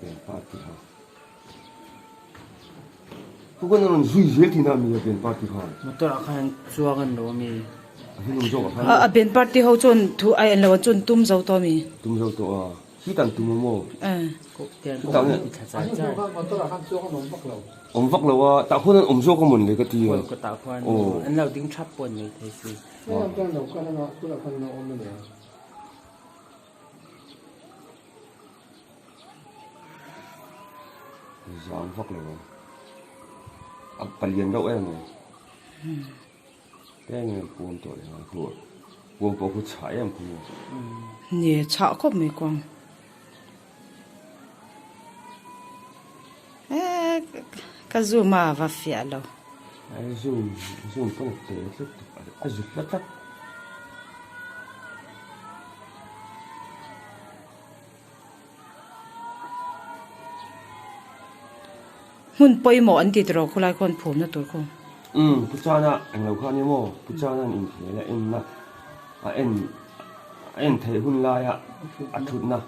ben party ha 그거는 수이 제일 디나미야 ben party ha motor akan chuangan lo mi hinum jo ha a ben party ho chon thu ai lo chon tum zo to mi tum jo to a hi tan tum mo ko tian ko tao ti tha cha motor akan chuangan om bak lo vak lo wa ta khon om jo ko mun le ka ti ko ko ta khwan an lo ding thap pon ni thai si chuan kan lo kan na ku la kan na om ne zam vak lo a palian đâu em này cái này buồn tuổi là của buồn có cái trái em cũng ni cha ko mi kwang kazuma va fia lo ai zoom con tế rất à rụt lắc lắc hun poi mo an ti tro khulai kon phum na tur ko puchana anh lâu khăn như mò puchana in thế là em na à em thấy hun lai à thụt na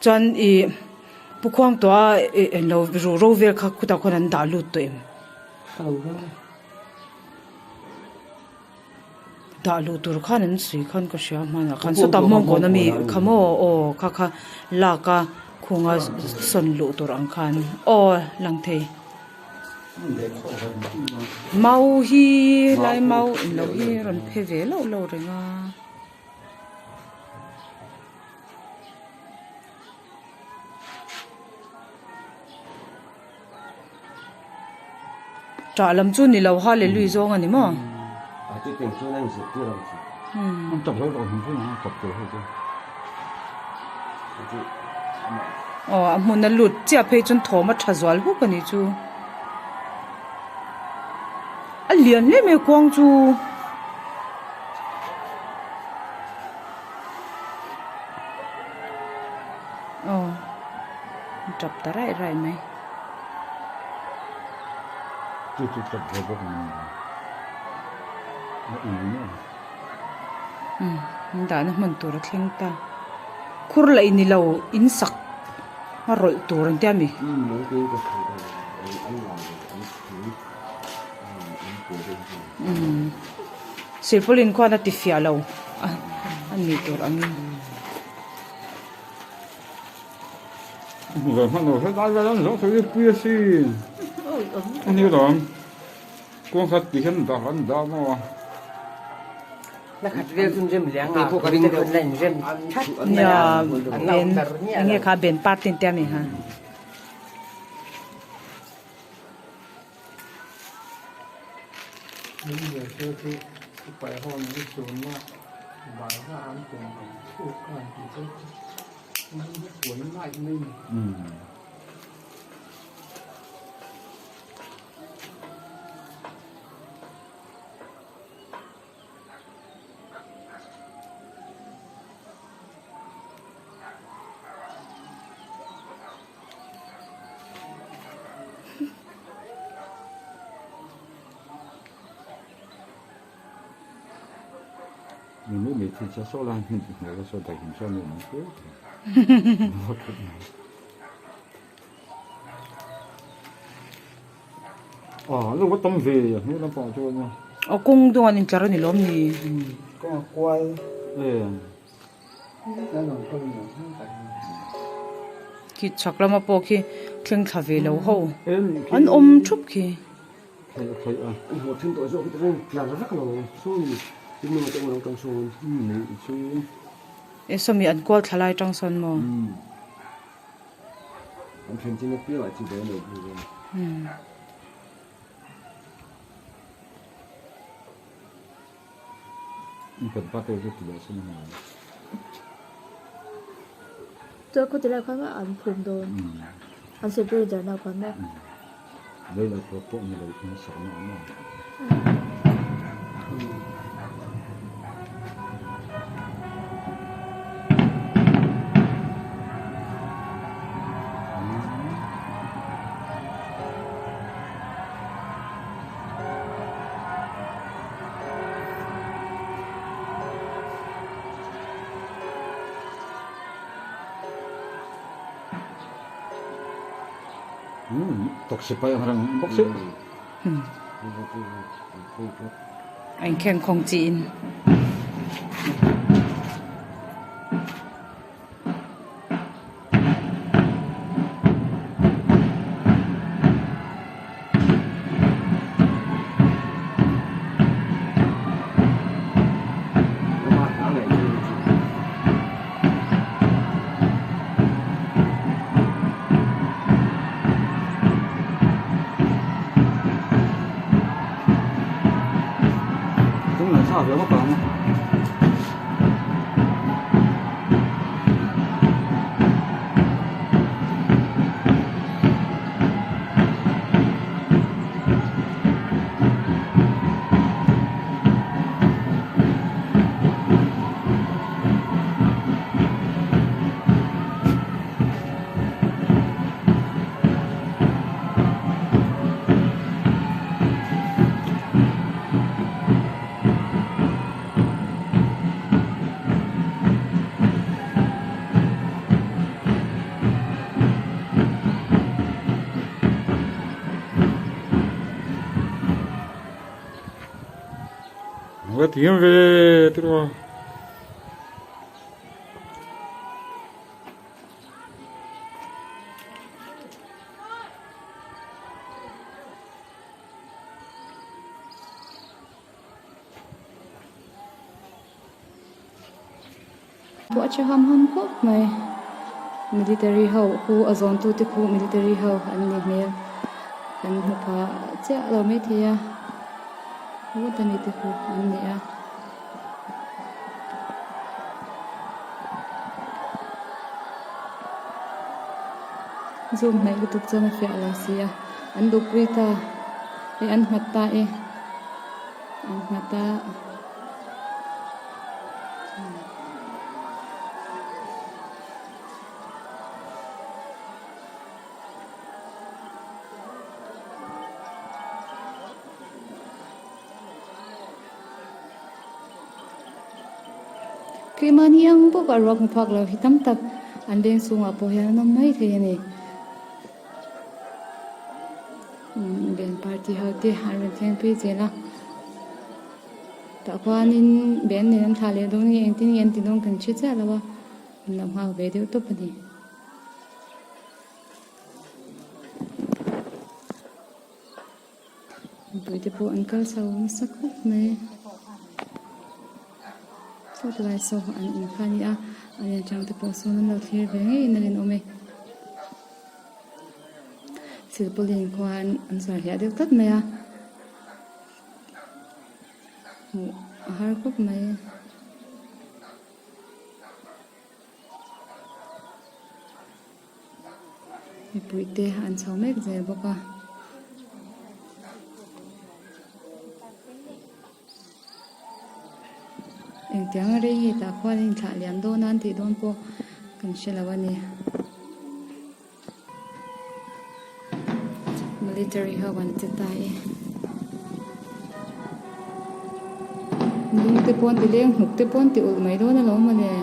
chan i pukhwang to a lo ro ver kha khuta khon an da lu to em da lu tur khan an sui khan ko sha ma na khan so ta mong ko na mi khamo o kha la ka khunga son lu tur ang khan o lang the mau hi lai mau in lo hi ron phe ve lo renga trả làm chu ni lo ha le lui zong ani mo à cái tiền số này sẽ tiêu làm gì ông tập hơi rồi không phải tập rồi oh mun na lut chia phe chun thoma thazwal hu kani chu a lian le me kwang chu oh tập ta rai mai chú tập hơi bốc nó ý nữa da na man tur thleng ta khur la ini lo in sak ma roi tur an tiami mấy cái anh làm anh silpolin ko na ti fia lo an ni tur ami rồi mà nó sẽ đai ra nó sẽ bia xin anh hiểu không con khách thì hắn đã mà na khat vel zum jem liang a ko ring ko len jem chat nya ben nge kha ben patin tiami ha những người chơi thì phải hôn cái số mà bài ra ăn cùng thuộc cả thì tôi nó cuốn lại mình mình mới bị thì số lan người ta số tài kiểm soát mình cứ lúc có tâm về như nó bỏ cho nhau o kung do an tlar ni lom ni có quay nó làm con ki chaklama po ki thleng thave lo ho em an thup ki phải một thiên tội rồi cái làm rất là xui nhưng mà trong xui xui e somi an kwal thalai tang son mo anh thiên chỉ nó biết là chỉ để được cần bắt đầu rất là xin hỏi tôi có thể là có ăn phun đồ ăn sẽ bây giờ nào còn đâu đây là có bộ như là nó sống nó tộc sẽ phải hàng bốc xếp anh khen không chín cũng là sao vậy các bạn Và tiếng về tức là bộ cho ham khóc mày military hậu khu ở zone tu khu military hậu anh này mẹ anh học phá chắc là mấy thì what the need to do anh này zoom này cái tục cho nó phải là gì anh đục vi ta anh mặt ta anh mặt ta khi mà niang bộ cả rock phật là hitam tập anh đến xuống ở phố nó mấy thế này bên party hậu thì anh khen phê thế là tại qua nên bên nên thà lẽ đông ni anh tin đông cần chết ra là ba làm hao về điều tốt đi tôi thì bộ anh cao sau sắc khúc này so to lai so an khani a an chang te po so nan lo thir ve nge in len ome sil polin kwan an sa ya de tat me a har kop me mi puite an chau mek zel boka em tiếng ở đây ta khoa lên thlahliam đô nan thì đôn po cần sẽ là vấn đề military hậu vẫn tiếp tay đúng cái pon thì lên hụt cái pon thì ủi mấy đô nó lố mà nè